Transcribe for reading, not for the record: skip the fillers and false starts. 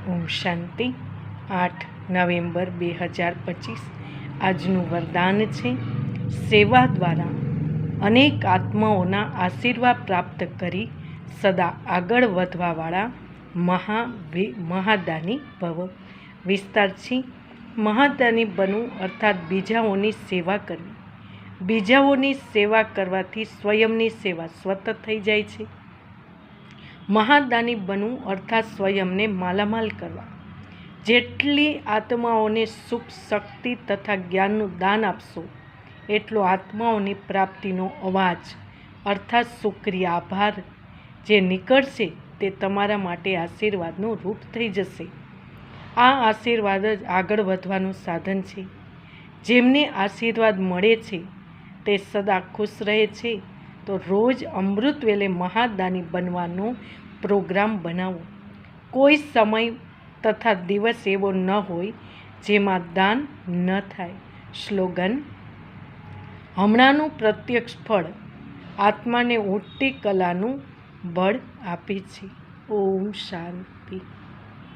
ઓમ શાંતિ. 8 November 2025 આજનું વરદાન છે. સેવા દ્વારા અનેક આત્માઓના આશીર્વાદ પ્રાપ્ત કરી સદા આગળ વધવાવાળા મહાદાની ભવ. વિસ્તાર છે. મહાદાની બનવું અર્થાત બીજાઓની સેવા કરવી. બીજાઓની સેવા કરવાથી સ્વયંની સેવા સ્વતઃ થઈ જાય છે. મહાદાની બનવું અર્થાત સ્વયંને માલામાલ કરવા. જેટલી આત્માઓને સુખ, શક્તિ તથા જ્ઞાનનું દાન આપશો એટલો આત્માઓની પ્રાપ્તિનો અવાજ અર્થાત શુક્રિયા, આભાર જે નીકળશે તે તમારા માટે આશીર્વાદનું રૂપ થઈ જશે. આ આશીર્વાદ જ આગળ વધવાનું સાધન છે. જેમને આશીર્વાદ મળે છે તે સદા ખુશ રહે છે. તો રોજ અમૃત વેલે મહાદાની બનવાનો પ્રોગ્રામ બનાવો. કોઈ સમય તથા દિવસ એવો ન હોય જેમાં દાન ન થાય. સ્લોગન: હમણાંનું પ્રત્યક્ષ ફળ આત્માને ઉઠતી કલાનું બળ આપે છે. ઓમ શાંતિ.